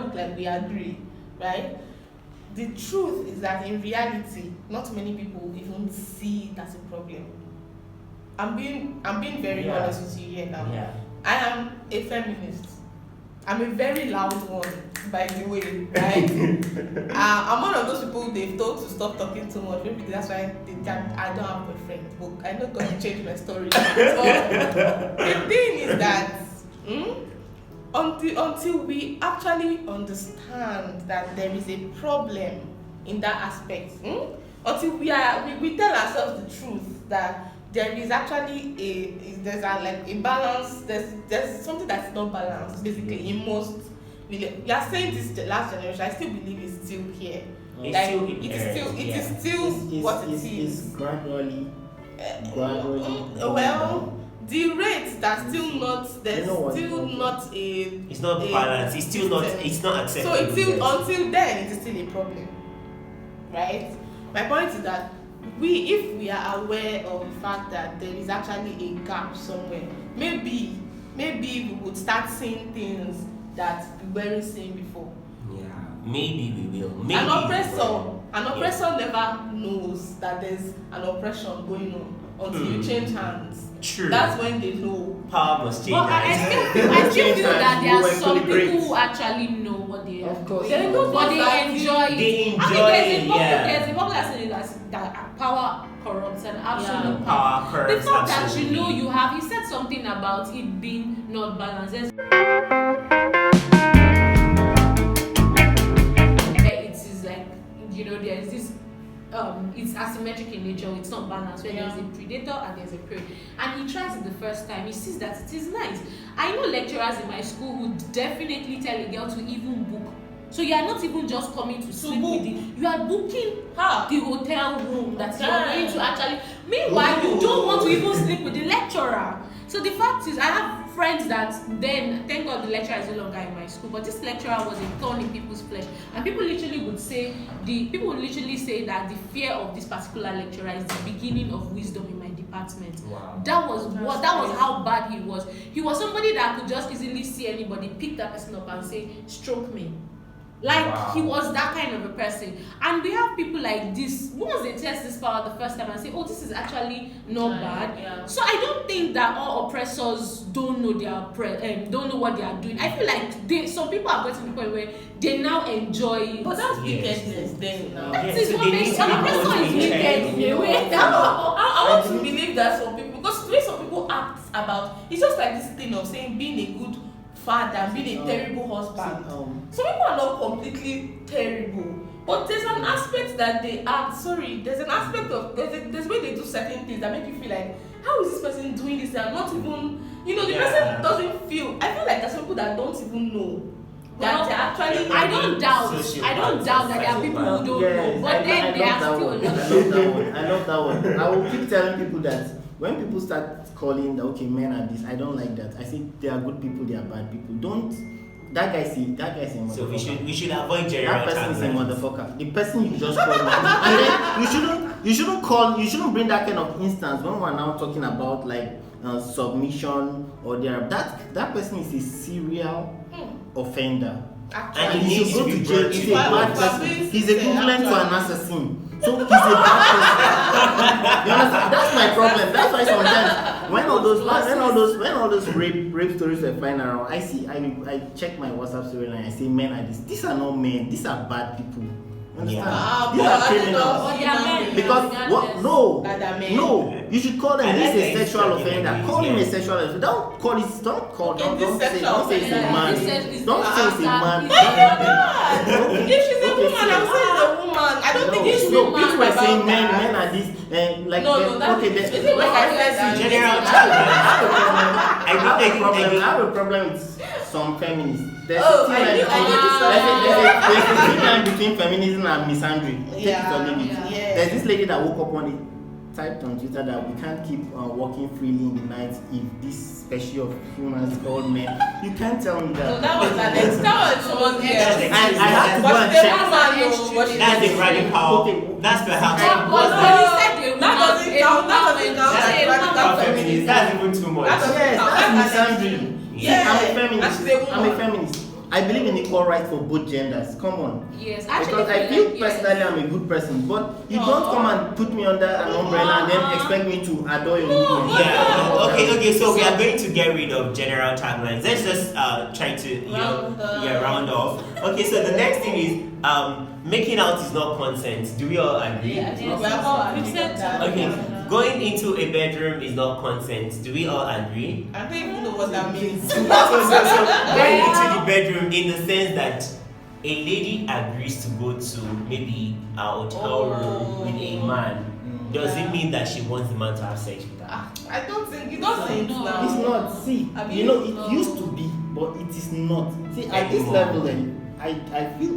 look like we agree, right? The truth is that in reality, not many people even see it as a problem. I'm being very honest with you here now. Yeah. I am a feminist. I'm a very loud one, by the way, right? I'm one of those people they've told to stop talking too much. Maybe that's why I don't have a friend. But I'm not going to change my story. But the thing is that until we actually understand that there is a problem in that aspect, until we tell ourselves the truth that there is actually there's a balance, there's something that's not balanced basically in most. We are saying this the last generation. I still believe it's still here. It is still what it is. It's gradually. Well, the rates are still not. There's still not a. It's not balanced. It's still not. It's not acceptable. So until then, it is still a problem, right? My point is that if we are aware of the fact that there is actually a gap somewhere, maybe we would start seeing things that we weren't seeing before. Yeah, maybe we will. Maybe An oppressor never knows that there's an oppression going on until you change hands. True. That's when they know. Power must change But I hands. still feel that there are Go some into the people breaks. who actually know what they are Of course. doing, There are those but ones that they enjoy it. They enjoy I mean, it, yeah. there's a popular saying that power corrupts and absolute Yeah. Power The curves. fact that Absolutely. you have, he said something about it being not balanced. It is like, there is this, it's asymmetric in nature, it's not balanced, where there's a predator and there's a prey. And he tries it the first time, he sees that it is nice. I know lecturers in my school would definitely tell a girl to even book. So you are not even just coming to sleep with it, you are booking the hotel room that you are going to actually. Meanwhile, you don't want to even sleep with the lecturer. So the fact is, I have friends that then, thank God the lecturer is no longer in my school, but this lecturer was a thorn in people's flesh. And people would literally say that the fear of this particular lecturer is the beginning of wisdom in my department. Wow. That was how bad he was. He was somebody that could just easily see anybody, pick that person up and say, stroke me. He was that kind of a person. And we have people like this, once they test this power the first time and say, oh, this is actually not bad. Yeah. So I don't think that all oppressors don't know don't know what they are doing. I feel like some people have gotten to the point where they now enjoy it. But that's wickedness then now. That Yeah, is so what they makes need an to be oppressor is constantly wicked in a way. I want to believe that some people, because the way some people act about, it's just like this thing of saying being a good father, being a terrible husband. Some people are not completely terrible, but there's an aspect that they act. There's an aspect of there's way they do certain things that make you feel like, how is this person doing this? I'm not even, the person doesn't feel. I feel like there's some people that don't even know that they're actually. I don't doubt that there are people who don't know, but then they are still a lot. I love that one. I will keep telling people that when people start calling men are this, I don't like that. I say they are good people, they are bad people. That guy is a motherfucker. So we should avoid general. That person is a motherfucker. The person you just called, and then you shouldn't bring that kind of instance when we're now talking about submission or that person is a serial offender. Actually, And he should go to jail. He's a bad person. He's equivalent to an assassin. So he's a bad person. You understand? That's my problem. That's why sometimes when all those rape stories are flying around, I check my WhatsApp story and I say men are this. These are not men. These are bad people. Understand? Yeah. These are criminals. Because what? No, you should call them. This is a sexual offender. Call him a sexual offender. Don't say it's a man. Don't say it's a man. If she's a woman, I'm saying it's a woman. I don't think it's no. People were saying men are this. Like I said, general. I have a problem with some feminists. There's a line between feminism and misandry. Take it or leave it. Yeah. There's this lady that woke up one day, typed on Twitter that we can't keep walking freely in the night if this species of humans called men. You can't tell me that. No, that was someone else. I have to go and check. That's the grabbing power. Okay. That's perhaps. That doesn't count. That's even too much. Yes, that's misandry. Yeah. I'm a feminist. I believe in equal rights for both genders. Come on. Yes, Because I feel personally I'm a good person, but you don't come and put me under an umbrella and then expect me to adore your movement. Yeah. Okay. So we are going to get rid of general taglines. Let's just try to round off. Okay. So the next thing is making out is not consent. Do we all agree? Yeah, We've said that. Okay. Going into a bedroom is not consent. Do we all agree? I don't even know what that means. So going into the bedroom in the sense that a lady agrees to go to maybe a hotel room with a man, does it mean that she wants the man to have sex with her? I don't think it doesn't. No. It's not. See, it used to be, but it is not. See, at this level, then I feel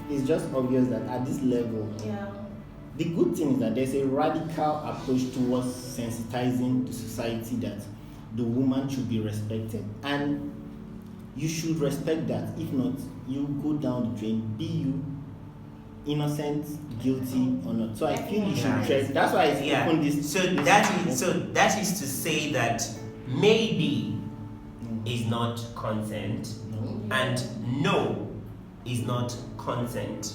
it's just obvious that at this level, the good thing is that there's a radical approach towards sensitizing the society that the woman should be respected, and you should respect that. If not, you go down the drain. Be you innocent, guilty or not. So I feel you should tread. That's why I open this. So that is to say that maybe is not consent, and no is not consent.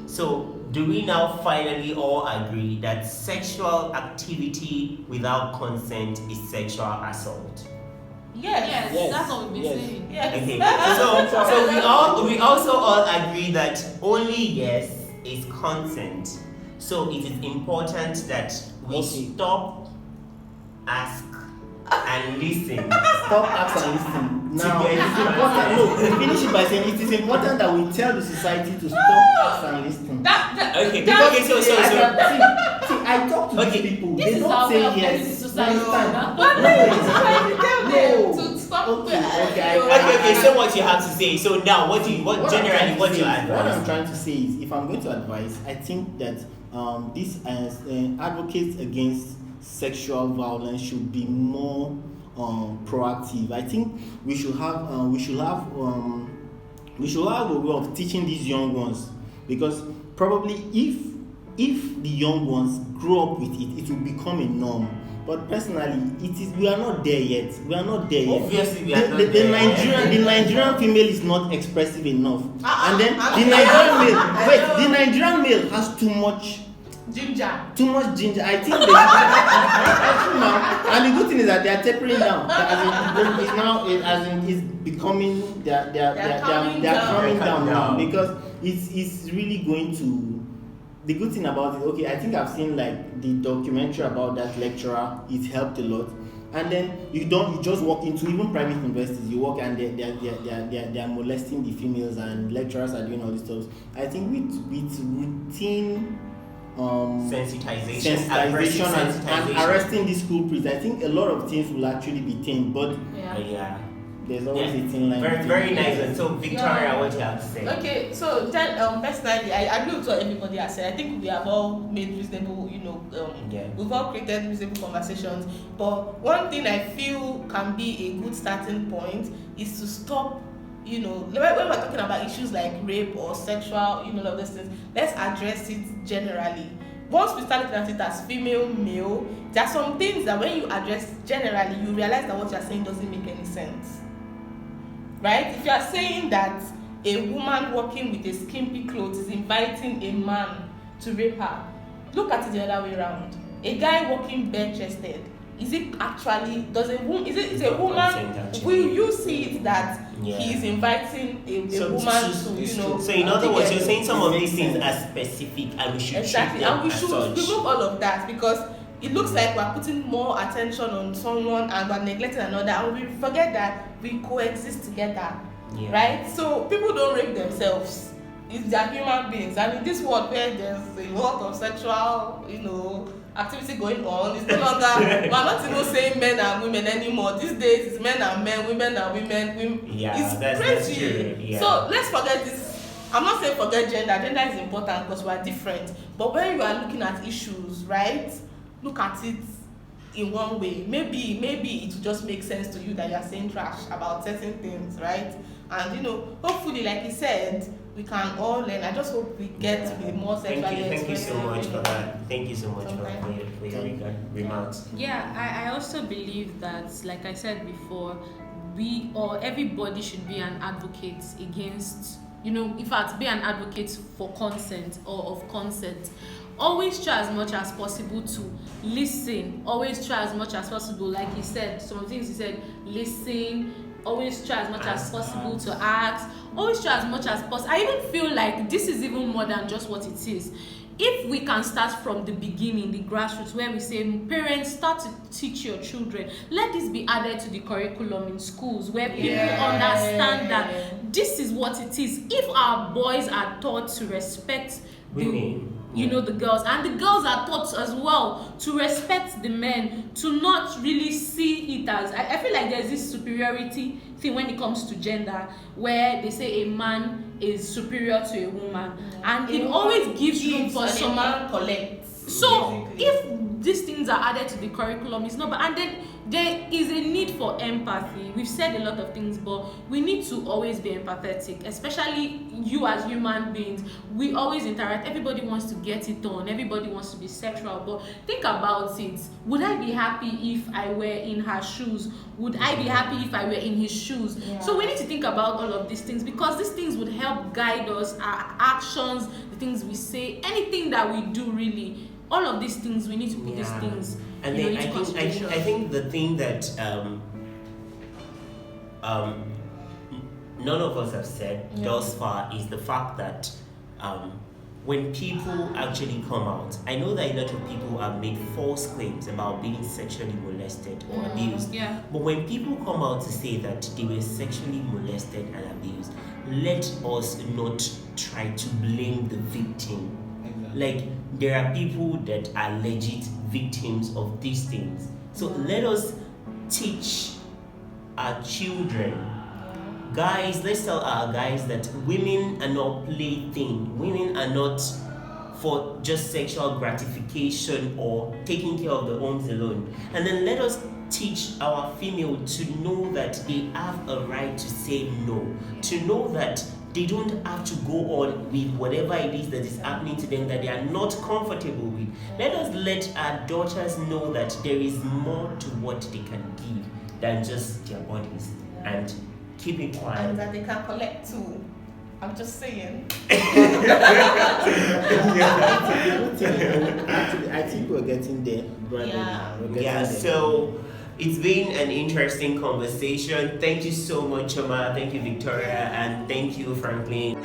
So do we now finally all agree that sexual activity without consent is sexual assault? Yes. That's what we've been saying. Yes. Okay. So we also all agree that only yes is consent. So it is important that we stop, ask, and listen. Stop, ask, and listen. Now, it is important. No, finish it by saying it is important that we tell the society to stop, ask, and listen. Okay. So. I talk to these people. This They is don't our say way of telling the yes. society. Understand? But no, it's trying to tell them to stop. Okay. So what you have to say? So now, what your What advice? I'm trying to say is, if I'm going to advise, I think that these advocates against sexual violence should be more proactive. I think we should have a way of teaching these young ones, because probably if the young ones grow up with it, it will become a norm. But personally, we are not there yet. Obviously, we are not the there. The Nigerian female is not expressive enough, and then I the Nigerian male has too much ginger. I think they and the good thing is that they are tapering down. It's becoming they're coming down now, because it's really going to. The good thing about it, okay, I think I've seen like the documentary about that lecturer. It helped a lot. And then you just walk into even private universities. You walk and they are molesting the females, and lecturers are doing all this stuff. I think with routine sensitization and arresting the school priests, I think a lot of things will actually be tamed. But there's always a thin line. Very nice. And so Victoria, what you have to say? Okay, so then personally, I agree with what everybody has said. I think we have all made reasonable, we've all created reasonable conversations. But one thing I feel can be a good starting point is to stop. When we're talking about issues like rape or sexual, all of those things, let's address it generally. Once we start looking at it as female, male, there are some things that when you address generally, you realize that what you're saying doesn't make any sense. Right? If you are saying that a woman walking with a skimpy clothes is inviting a man to rape her, look at it the other way around. A guy walking bare-chested, is it actually, is a woman, will you see it that he is inviting a woman to, So in other words, you're saying some of these things are specific and we should treat them and we as should such. remove all of that, because it looks like we're putting more attention on someone and we're neglecting another, and we forget that we coexist together, right? So people don't rape themselves. They're human beings, and in this world where there's a lot of sexual, activity going on, it's no longer we're not even saying men and women anymore. These days it's men and men, women and women. It's crazy. So let's forget this. I'm not saying forget gender. Gender is important because we are different. But when you are looking at issues, right, look at it in one way. Maybe it will just make sense to you that you are saying trash about certain things, right? And hopefully, like he said, we can all learn. I just hope we get to be more sexually Thank you so much for that. Thank you so much for your remarks. Yeah, I also believe that, like I said before, we or everybody should be an advocate against, in fact, be an advocate for consent or of consent. Always try as much as possible to listen. Always try as much as possible, like he said, some things he said, listen. Always try as much as possible to ask. Always try as much as possible. I even feel like this is even more than just what it is. If we can start from the beginning, the grassroots, where we say, parents, start to teach your children. Let this be added to the curriculum in schools, where people understand that this is what it is. If our boys are taught to respect women, the girls, and the girls are taught as well to respect the men, to not really see it as, I feel like there's this superiority thing when it comes to gender, where they say a man is superior to a woman, and it always gives room for someone collects. So basically, if these things are added to the curriculum, it's not bad. And then there is a need for empathy. We've said a lot of things, but we need to always be empathetic, especially you as human beings. We always interact. Everybody wants to get it on. Everybody wants to be sexual. But think about it. Would I be happy if I were in her shoes? Would I be happy if I were in his shoes? Yeah. So we need to think about all of these things, because these things would help guide us, our actions, the things we say, anything that we do really. All of these things, we need to put these things. And then I think the thing that none of us have said thus far is the fact that when people actually come out, I know that a lot of people have made false claims about being sexually molested or abused. Yeah. But when people come out to say that they were sexually molested and abused, let us not try to blame the victim. Like, there are people that are legit victims of these things. So let us teach our children. Guys, let's tell our guys that women are not plaything. Women are not for just sexual gratification or taking care of the homes alone. And then let us teach our female to know that they have a right to say no. To know that they don't have to go on with whatever it is that is happening to them that they are not comfortable with. Let us let our daughters know that there is more to what they can give than just their bodies, and keep it quiet. And that they can collect too. I'm just saying. Actually, I think we're getting there. Yeah. So it's been an interesting conversation. Thank you so much, Choma. Thank you, Victoria. And thank you, Franklin.